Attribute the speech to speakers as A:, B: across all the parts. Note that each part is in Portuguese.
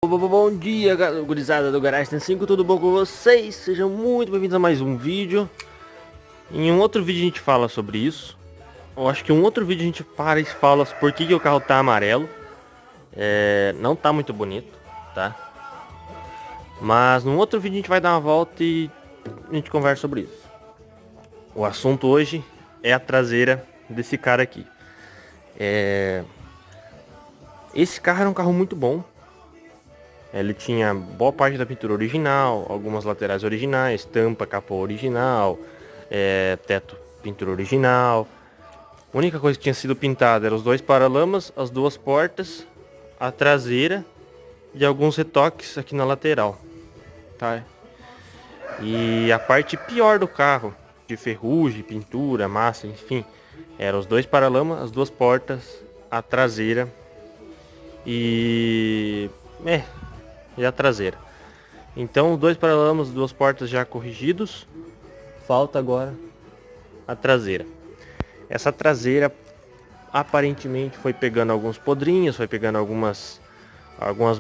A: Bom dia, gurizada do Garage Tem 5, tudo bom com vocês? Sejam muito bem-vindos a mais um vídeo. Em um outro vídeo a gente fala sobre isso. Eu acho que um outro vídeo a gente para e fala por que o carro tá amarelo. Não tá muito bonito, tá? Mas num outro vídeo a gente vai dar uma volta e a gente conversa sobre isso. O assunto hoje é a traseira desse cara aqui. Esse carro era um carro muito bom. Ele tinha boa parte da pintura original, algumas laterais originais, tampa, capô original, teto, pintura original. A única coisa que tinha sido pintada eram os dois paralamas, as duas portas, a traseira e alguns retoques aqui na lateral, tá? E a parte pior do carro, de ferrugem, pintura, massa, enfim, eram os dois paralamas, as duas portas, a traseira e a traseira. Então, os dois paralamas, duas portas já corrigidos. Falta agora a traseira. Essa traseira aparentemente foi pegando alguns podrinhos, foi pegando algumas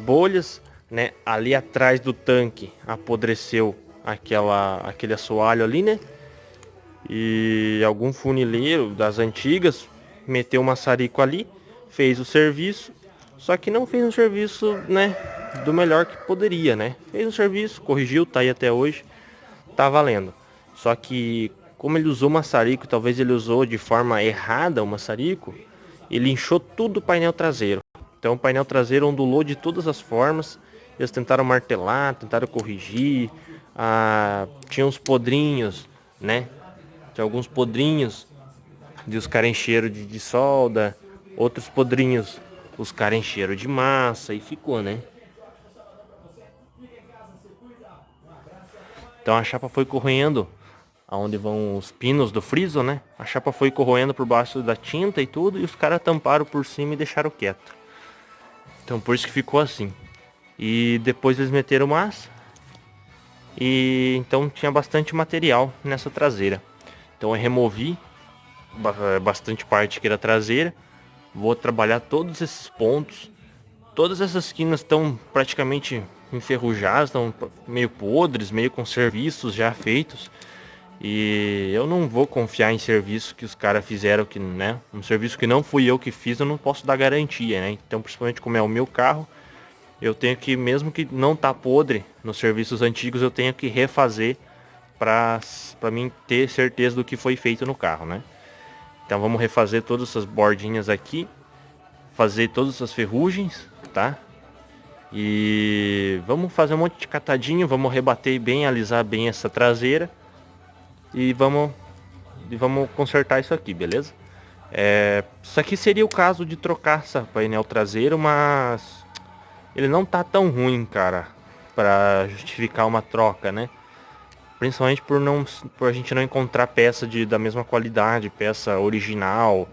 A: bolhas, né? Ali atrás do tanque apodreceu aquele assoalho ali, né? E algum funileiro das antigas meteu um maçarico ali, fez o serviço, só que não fez um serviço, né, do melhor que poderia, né? Fez um serviço, corrigiu, tá aí até hoje, tá valendo. Só que como ele usou maçarico, talvez ele usou de forma errada o maçarico, ele inchou tudo o painel traseiro. Então o painel traseiro ondulou de todas as formas. Eles tentaram martelar, tentaram corrigir, tinha uns podrinhos, né? Tinha alguns podrinhos de os caras encheram de solda, outros podrinhos os caras encheram de massa e ficou, né? Então a chapa foi corroendo aonde vão os pinos do friso, né? A chapa foi corroendo por baixo da tinta e tudo, e os caras tamparam por cima e deixaram quieto. Então por isso que ficou assim. E depois eles meteram massa. E então tinha bastante material nessa traseira. Então eu removi bastante parte que era traseira. Vou trabalhar todos esses pontos. Todas essas quinas estão praticamente enferrujadas, estão meio podres, meio com serviços já feitos. E eu não vou confiar em serviço que os caras fizeram, que, né? Um serviço que não fui eu que fiz, eu não posso dar garantia, né? Então, principalmente como é o meu carro, eu tenho que, mesmo que não tá podre nos serviços antigos, eu tenho que refazer para mim ter certeza do que foi feito no carro, né? Então vamos refazer todas essas bordinhas aqui, fazer todas as ferrugens, tá? E vamos fazer um monte de catadinho, vamos rebater bem, alisar bem essa traseira e vamos consertar isso aqui, beleza? Isso aqui seria o caso de trocar essa painel traseiro, mas ele não tá tão ruim, cara, para justificar uma troca, né? Principalmente por a gente não encontrar peça da mesma qualidade, peça original.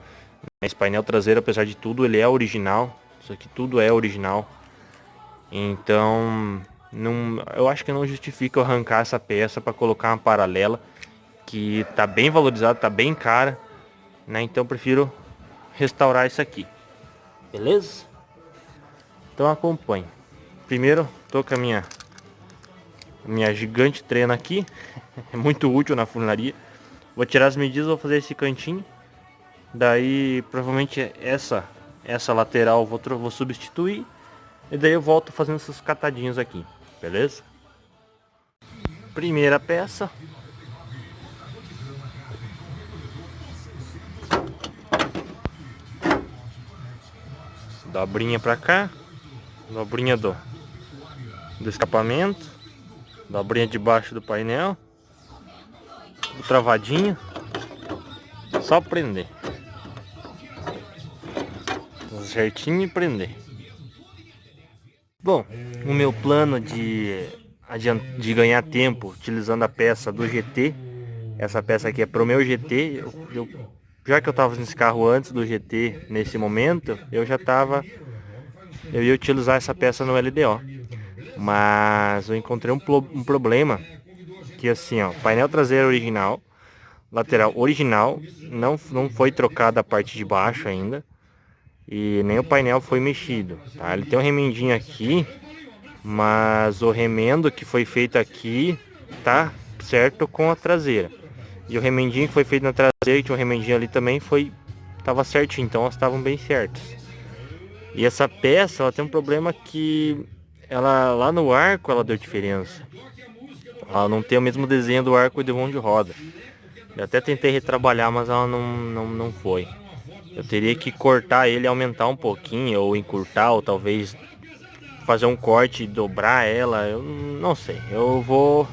A: Esse painel traseiro, apesar de tudo, ele é original. Isso aqui tudo é original. Então, eu acho que não justifica eu arrancar essa peça para colocar uma paralela que tá bem valorizada, tá bem cara, né? Então eu prefiro restaurar isso aqui. Beleza? Então acompanhe. Primeiro, tô com a minha gigante trena aqui. É muito útil na funilaria. Vou tirar as medidas, vou fazer esse cantinho. Daí provavelmente essa lateral vou substituir. E daí eu volto fazendo esses catadinhos aqui. Beleza? Primeira peça. Dobrinha pra cá. Dobrinha do escapamento. Dobrinha debaixo do painel. Tudo travadinho. Só prender. Certinho e prender. Bom, o meu plano de ganhar tempo utilizando a peça do GT. Essa peça aqui é pro meu GT. Já que eu tava nesse carro antes do GT, nesse momento, eu ia utilizar essa peça no LDO. Mas eu encontrei um problema, que assim, ó, painel traseiro original, lateral original, não foi trocada a parte de baixo ainda, e nem o painel foi mexido, tá? Ele tem um remendinho aqui, Mas o remendo que foi feito aqui tá certo com a traseira. E o remendinho que foi feito na traseira, e tinha um remendinho ali também, tava certinho, então elas estavam bem certas. E essa peça, ela tem um problema que ela lá no arco ela deu diferença. Ela não tem o mesmo desenho do arco de mão de roda. Eu até tentei retrabalhar, mas ela não foi. Eu teria que cortar ele, aumentar um pouquinho, ou encurtar, ou talvez fazer um corte e dobrar ela. Eu não sei. Eu vou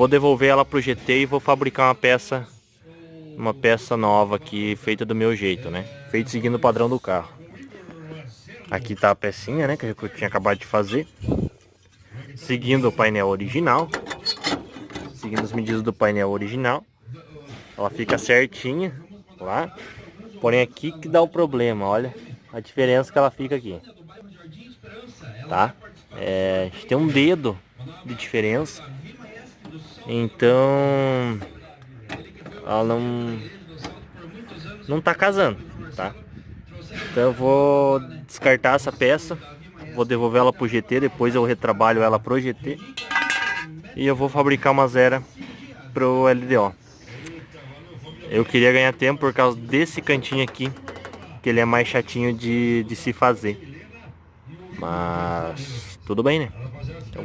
A: devolver ela pro GT e vou fabricar uma peça nova aqui, feita do meu jeito, né? Feito seguindo o padrão do carro. Aqui tá a pecinha, né, que eu tinha acabado de fazer. Seguindo o painel original. Seguindo as medidas do painel original. Ela fica certinha lá. Porém aqui que dá o problema, olha a diferença que ela fica aqui. Tá? A gente tem um dedo de diferença. Então ela não tá casando, tá? Então eu vou descartar essa peça, vou devolver ela pro GT, depois eu retrabalho ela pro GT e eu vou fabricar uma zero pro LDO. Eu queria ganhar tempo por causa desse cantinho aqui, que ele é mais chatinho de se fazer. Mas tudo bem, né? Então,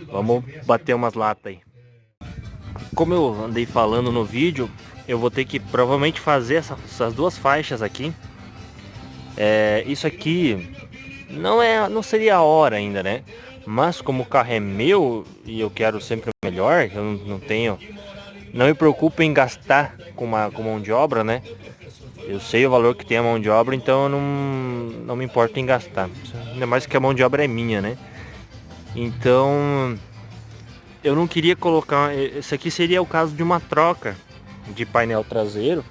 A: vamos bater umas latas aí. Como eu andei falando no vídeo, eu vou ter que provavelmente fazer essas duas faixas aqui. Isso aqui não seria a hora ainda, né? Mas como o carro é meu e eu quero sempre o melhor, eu não me preocupo em gastar com mão de obra, né? Eu sei o valor que tem a mão de obra, então eu não me importo em gastar. Ainda mais que a mão de obra é minha, né? Então eu não queria colocar. Esse aqui seria o caso de uma troca de painel traseiro,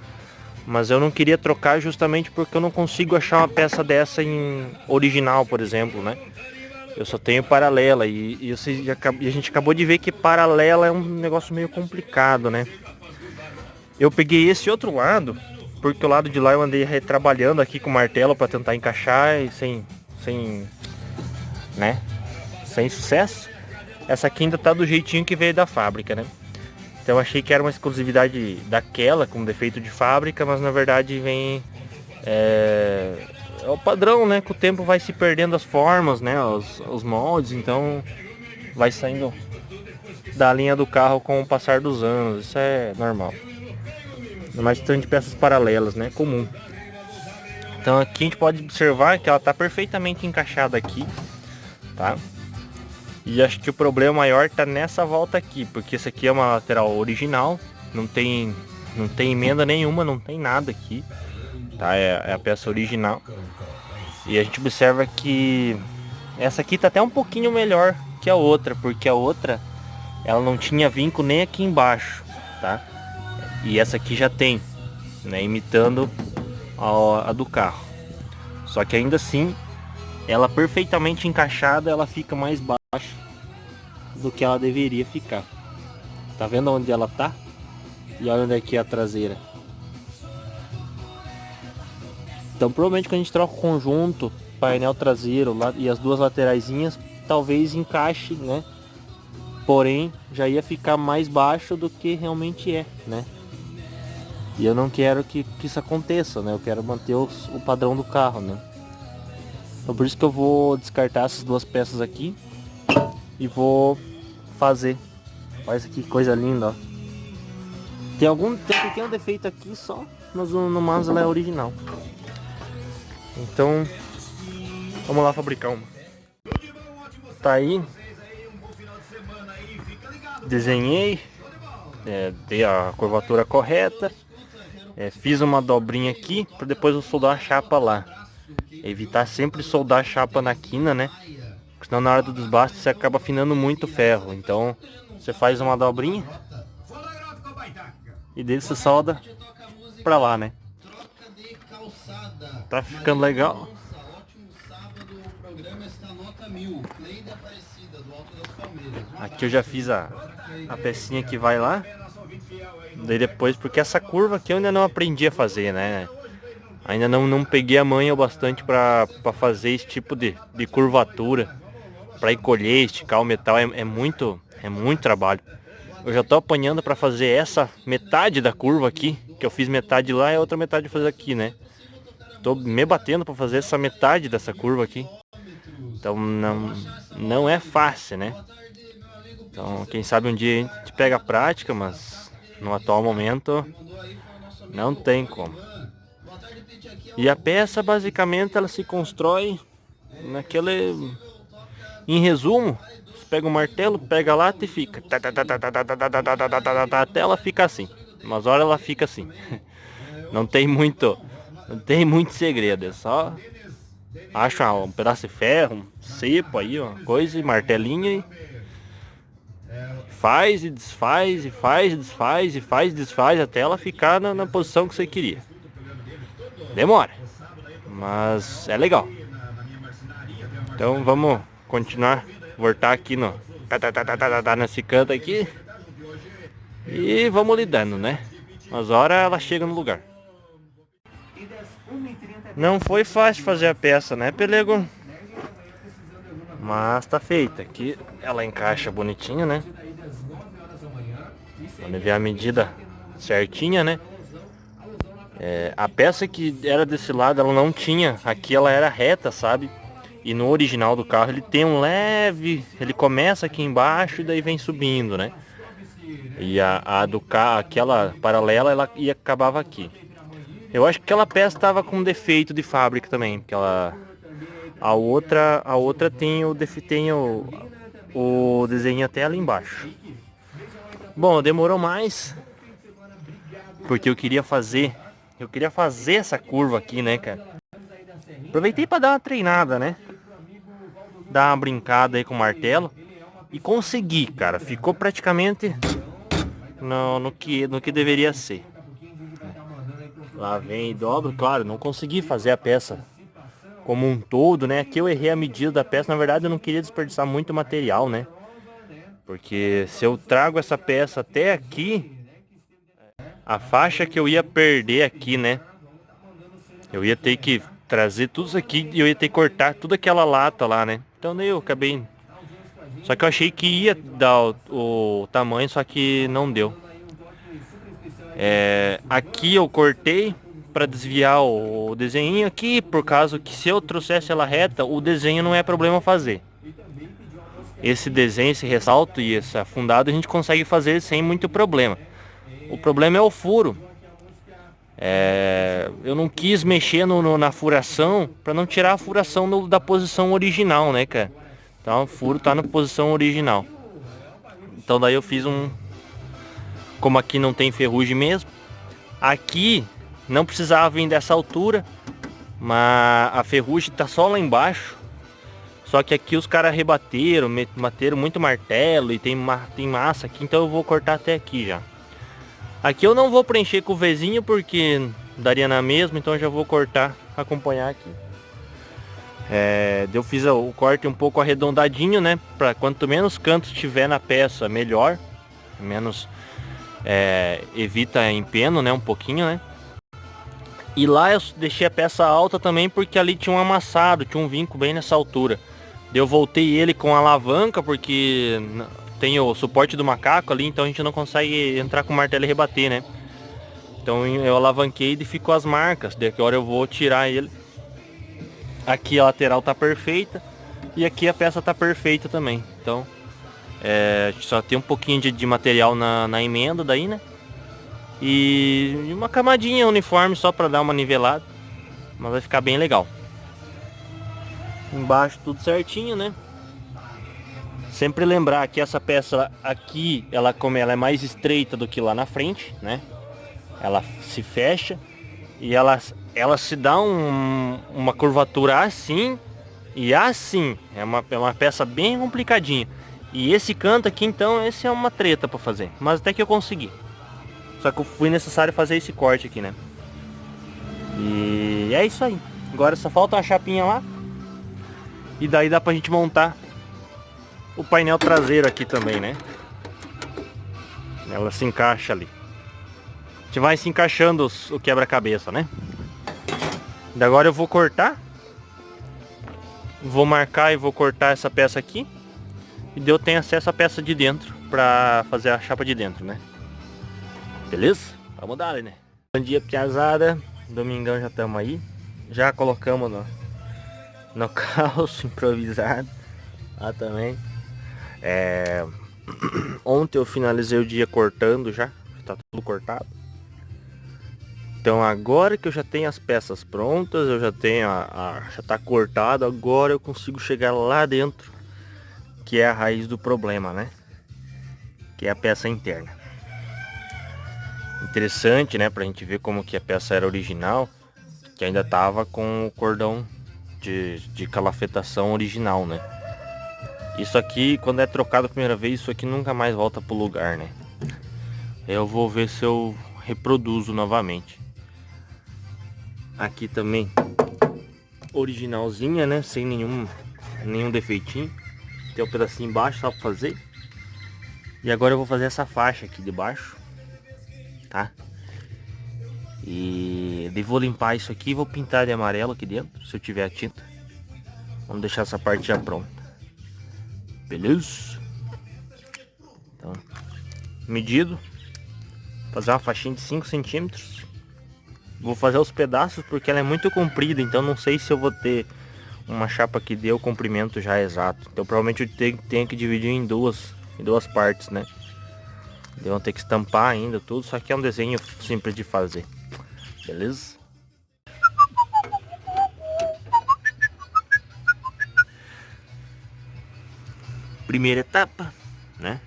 A: mas eu não queria trocar justamente porque eu não consigo achar uma peça dessa em original, por exemplo, né? Eu só tenho paralela e a gente acabou de ver que paralela é um negócio meio complicado, né? Eu peguei esse outro lado porque o lado de lá eu andei retrabalhando aqui com o martelo para tentar encaixar e sem sucesso. Essa aqui ainda tá do jeitinho que veio da fábrica, né? Então eu achei que era uma exclusividade daquela, com defeito de fábrica, mas na verdade vem... É o padrão, né? Com o tempo vai se perdendo as formas, né? Os moldes, então vai saindo da linha do carro com o passar dos anos. Isso é normal. Mas tem de peças paralelas, né? Comum. Então aqui a gente pode observar que ela tá perfeitamente encaixada aqui, tá? E acho que o problema maior tá nessa volta aqui, porque essa aqui é uma lateral original, não tem emenda nenhuma, não tem nada aqui, tá? É a peça original. E a gente observa que essa aqui tá até um pouquinho melhor que a outra, porque a outra ela não tinha vinco nem aqui embaixo, tá? E essa aqui já tem, né? Imitando a do carro. Só que ainda assim, ela perfeitamente encaixada, ela fica mais baixa do que ela deveria ficar. Tá vendo onde ela tá? E olha onde é que é a traseira. Então provavelmente quando a gente troca o conjunto, painel traseiro e as duas lateraisinhas, talvez encaixe, né? Porém, já ia ficar mais baixo do que realmente é, né? E eu não quero que isso aconteça, né? Eu quero manter o padrão do carro, né? Então por isso que eu vou descartar essas duas peças aqui e vou fazer. Olha isso aqui, coisa linda, ó. Tem um pequeno defeito aqui só, mas no mais ela é original. Então, vamos lá fabricar uma. Tá aí. Desenhei. Dei a curvatura correta. Fiz uma dobrinha aqui para depois eu soldar a chapa lá. Evitar sempre soldar a chapa na quina, né? Porque senão na hora do desbaste você acaba afinando muito o ferro. Então você faz uma dobrinha e dele você solda pra lá, né? Tá ficando legal. Aqui eu já fiz a pecinha que vai lá. Daí depois, porque essa curva aqui eu ainda não aprendi a fazer, né? Ainda não peguei a manha o bastante para fazer esse tipo de curvatura. Para encolher, esticar o metal é muito trabalho. Eu já tô apanhando para fazer essa metade da curva aqui, que eu fiz metade lá e a outra metade eu fazer aqui, né? Tô me batendo para fazer essa metade dessa curva aqui. Então não é fácil, né? Então quem sabe um dia a gente pega a prática, mas no atual momento não tem como. E a peça basicamente ela se constrói naquele, em resumo, você pega um martelo, pega a lata e fica até ela fica assim. Umas horas ela fica assim. Não tem muito segredo, é só acha um pedaço de ferro, um cepo aí, uma coisa, e martelinho e faz e desfaz, e faz e desfaz, e faz e desfaz até ela ficar na posição que você queria. Demora, mas é legal. Então vamos continuar, voltar aqui no nesse canto aqui e vamos lidando, né? Umas horas ela chega no lugar. Não foi fácil fazer a peça, né, Pelego? Mas tá feita. Aqui ela encaixa bonitinho, né? Quando ver a medida certinha, né? A peça que era desse lado, ela não tinha. Aqui ela era reta, sabe? E no original do carro ele tem um leve... Ele começa aqui embaixo e daí vem subindo, né? E a do carro, aquela paralela, ela acabava aqui. Eu acho que aquela peça estava com defeito de fábrica também, porque ela... A outra tem o desenho até ali embaixo. Bom, demorou mais porque eu queria fazer essa curva aqui, né, cara? Aproveitei para dar uma treinada, né? Dar uma brincada aí com o martelo e consegui, cara. Ficou praticamente no que deveria ser. Lá vem e dobra, claro, não consegui fazer a peça como um todo, né? Aqui eu errei a medida da peça, na verdade eu não queria desperdiçar muito material, né? Porque se eu trago essa peça até aqui, a faixa que eu ia perder aqui, né? Eu ia ter que trazer tudo isso aqui e eu ia ter que cortar toda aquela lata lá, né? Então daí eu acabei... Só que eu achei que ia dar o tamanho, só que não deu. Aqui eu cortei para desviar o desenho aqui, por causa que se eu trouxesse ela reta, o desenho não é problema fazer. Esse desenho, esse ressalto e esse afundado a gente consegue fazer sem muito problema. O problema é o furo. Eu não quis mexer na furação para não tirar a furação da posição original, né, cara? Então o furo tá na posição original. Então daí eu fiz como aqui não tem ferrugem mesmo, aqui não precisava vir dessa altura, mas a ferrugem tá só lá embaixo. Só que aqui os caras rebateram, bateram muito martelo e tem massa aqui, então eu vou cortar até aqui já. Aqui eu não vou preencher com o Vzinho porque daria na mesma, então eu já vou cortar, acompanhar aqui. Eu fiz o corte um pouco arredondadinho, né? Para quanto menos cantos tiver na peça, melhor. Menos evita empeno, né? Um pouquinho, né? E lá eu deixei a peça alta também porque ali tinha um amassado, tinha um vinco bem nessa altura. Eu voltei ele com alavanca porque tem o suporte do macaco ali, então a gente não consegue entrar com o martelo e rebater, né? Então eu alavanquei e ficou as marcas. Daqui a hora eu vou tirar ele. Aqui a lateral tá perfeita e aqui a peça tá perfeita também. Então só tem um pouquinho de material na emenda daí, né? E uma camadinha uniforme só para dar uma nivelada, mas vai ficar bem legal. Embaixo tudo certinho, né? Sempre lembrar que essa peça aqui, como ela é mais estreita do que lá na frente, né? Ela se fecha e ela se dá uma curvatura assim e assim. É uma peça bem complicadinha. E esse canto aqui, então, esse é uma treta para fazer. Mas até que eu consegui. Só que foi necessário fazer esse corte aqui, né? E é isso aí. Agora só falta uma chapinha lá. E daí dá pra gente montar o painel traseiro aqui também, né? Ela se encaixa ali. A gente vai se encaixando o quebra-cabeça, né? Da agora eu vou cortar. Vou marcar e vou cortar essa peça aqui. E daí eu tenho acesso à peça de dentro pra fazer a chapa de dentro, né? Beleza? Vamos dar, né? Bom dia, piazada. Domingão já estamos aí. Já colocamos no calço improvisado. Lá também. Ontem eu finalizei o dia cortando já. Tá tudo cortado. Então agora que eu já tenho as peças prontas, eu já tenho já tá cortado, agora eu consigo chegar lá dentro, que é a raiz do problema, né? Que é a peça interna. Interessante, né, pra gente ver como que a peça era original, que ainda tava com o cordão de calafetação original, né? Isso aqui, quando é trocado a primeira vez, isso aqui nunca mais volta pro lugar, né? Eu vou ver se eu reproduzo novamente. Aqui também originalzinha, né? Sem nenhum defeitinho. Tem um pedacinho embaixo só pra fazer. E agora eu vou fazer essa faixa aqui de baixo, tá? E daí vou limpar isso aqui e vou pintar de amarelo aqui dentro, se eu tiver a tinta. Vamos deixar essa parte já pronta. Beleza? Então, medido. Fazer uma faixinha de 5 centímetros. Vou fazer os pedaços porque ela é muito comprida, então não sei se eu vou ter uma chapa que dê o comprimento já exato. Então provavelmente eu tenho que dividir em duas partes, né? Eu vou ter que estampar ainda tudo, só que é um desenho simples de fazer. Beleza? Primeira etapa, né?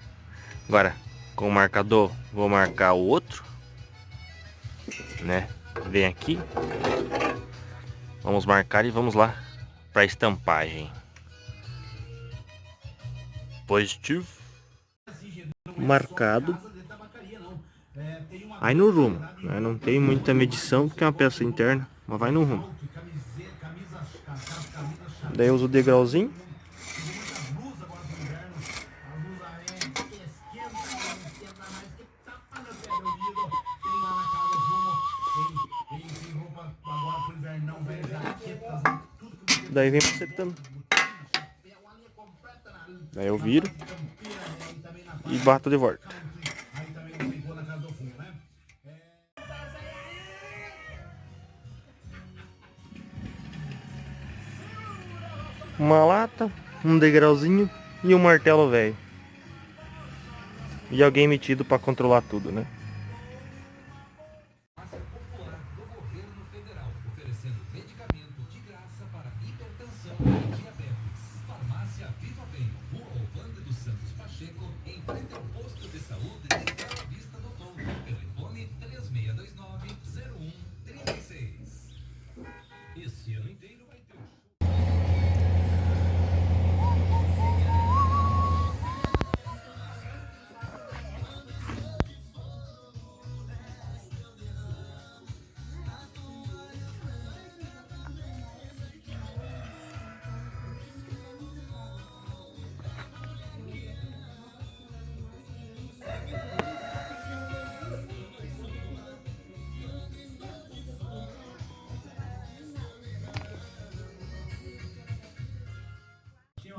A: Agora, com o marcador, vou marcar o outro, né? Vem aqui. Vamos marcar e vamos lá para estampagem. Positivo. Marcado. Aí no rumo, né? Não tem muita medição porque é uma peça interna, mas vai no rumo. Daí eu uso o degrauzinho. Daí vem macetando. Daí eu viro e bato de volta. Uma lata, um degrauzinho e um martelo velho. E alguém metido para controlar tudo, né?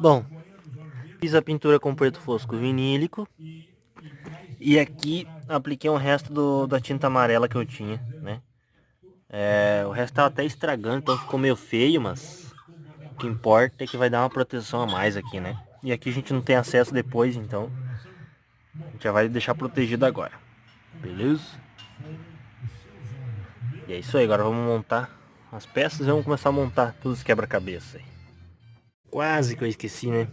A: Bom, fiz a pintura com preto fosco vinílico. E aqui apliquei um resto da tinta amarela que eu tinha, né? O resto tava até estragando, então ficou meio feio, mas o que importa é que vai dar uma proteção a mais aqui, né? E aqui a gente não tem acesso depois, então a gente já vai deixar protegido agora. Beleza? E é isso aí, agora vamos montar as peças e vamos começar a montar todos os quebra-cabeça aí. Quase que eu esqueci, né?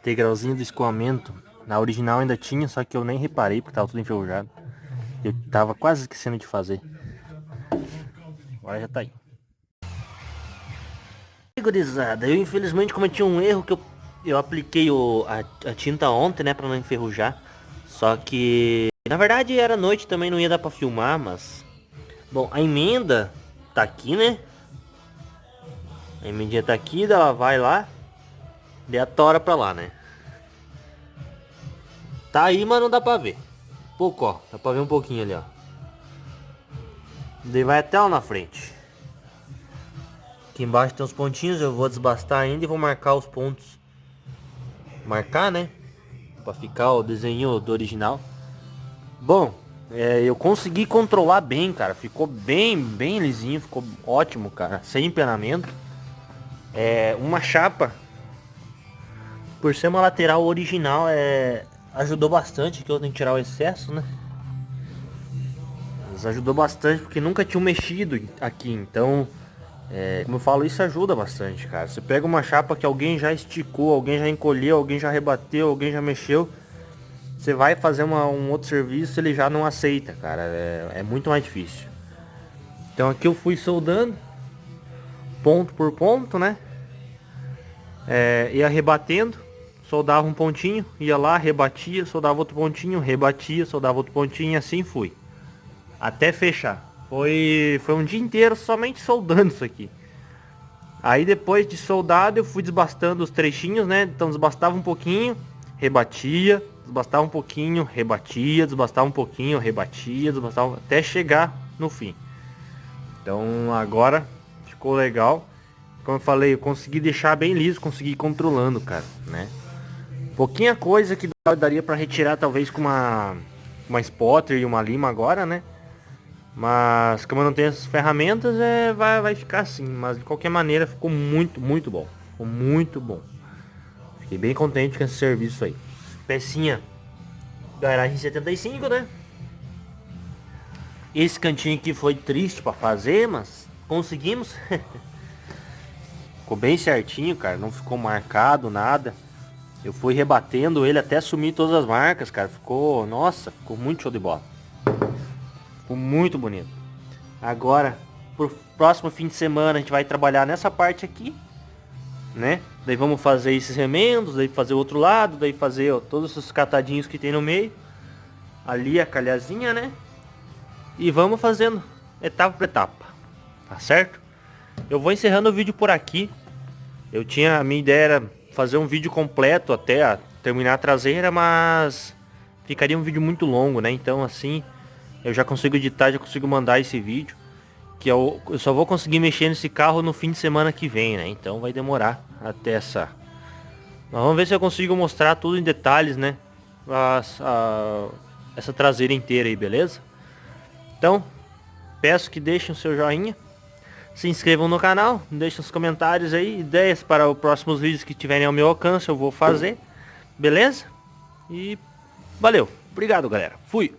A: Degrauzinho do escoamento. Na original ainda tinha, só que eu nem reparei porque tava tudo enferrujado. Eu tava quase esquecendo de fazer. Agora já tá aí. Gurizada, eu infelizmente cometi um erro que eu apliquei a tinta ontem, né, pra não enferrujar. Só que, na verdade era noite também, não ia dar pra filmar, mas... Bom, a emenda tá aqui, né? A emendinha tá aqui, ela vai lá. E a tora pra lá, né? Tá aí, mas não dá pra ver. Pouco, ó. Dá pra ver um pouquinho ali, ó. Daí vai até lá na frente. Aqui embaixo tem os pontinhos, eu vou desbastar ainda e vou marcar os pontos. Marcar, né? Pra ficar o desenho do original. Bom, eu consegui controlar bem, cara. Ficou bem lisinho, ficou ótimo, cara. Sem empenamento. Uma chapa, por ser uma lateral original, ajudou bastante, que eu tenho que tirar o excesso, né? Mas ajudou bastante porque nunca tinham mexido aqui, então, como eu falo, isso ajuda bastante, cara. Você pega uma chapa que alguém já esticou, alguém já encolheu, alguém já rebateu, alguém já mexeu, você vai fazer um outro serviço, ele já não aceita, cara. É muito mais difícil. Então aqui eu fui soldando ponto por ponto, né? Ia rebatendo, soldava um pontinho, ia lá, rebatia, soldava outro pontinho, rebatia, soldava outro pontinho, e assim fui. Até fechar. Foi um dia inteiro somente soldando isso aqui. Aí depois de soldado eu fui desbastando os trechinhos, né? Então desbastava um pouquinho, rebatia, desbastava um pouquinho, rebatia, desbastava um pouquinho, rebatia, desbastava até chegar no fim. Então agora ficou legal. Como eu falei, eu consegui deixar bem liso, consegui ir controlando, cara, né? Pouquinha coisa que daria pra retirar talvez com uma spotter e uma lima agora, né? Mas como eu não tenho essas ferramentas, vai ficar assim. Mas de qualquer maneira ficou muito bom. Ficou muito bom. Fiquei bem contente com esse serviço aí. Pecinha garagem 75, né? Esse cantinho aqui foi triste pra fazer, mas conseguimos. Ficou bem certinho, cara. Não ficou marcado, nada. Eu fui rebatendo ele até sumir todas as marcas, cara. Ficou, nossa, ficou muito show de bola. Ficou muito bonito. Agora, pro próximo fim de semana, a gente vai trabalhar nessa parte aqui, né? Daí vamos fazer esses remendos, daí fazer o outro lado, daí fazer, ó, todos os catadinhos que tem no meio. Ali a calhazinha, né? E vamos fazendo etapa por etapa. Tá certo? Eu vou encerrando o vídeo por aqui. A minha ideia era fazer um vídeo completo até terminar a traseira, mas ficaria um vídeo muito longo, né? Então assim, eu já consigo editar, já consigo mandar esse vídeo. Que eu só vou conseguir mexer nesse carro no fim de semana que vem, né? Então vai demorar até essa... Mas vamos ver se eu consigo mostrar tudo em detalhes, né? Essa traseira inteira aí, beleza? Então, peço que deixem o seu joinha. Se inscrevam no canal, deixem os comentários aí, ideias para os próximos vídeos que tiverem ao meu alcance, eu vou fazer. Beleza? E valeu. Obrigado, galera. Fui.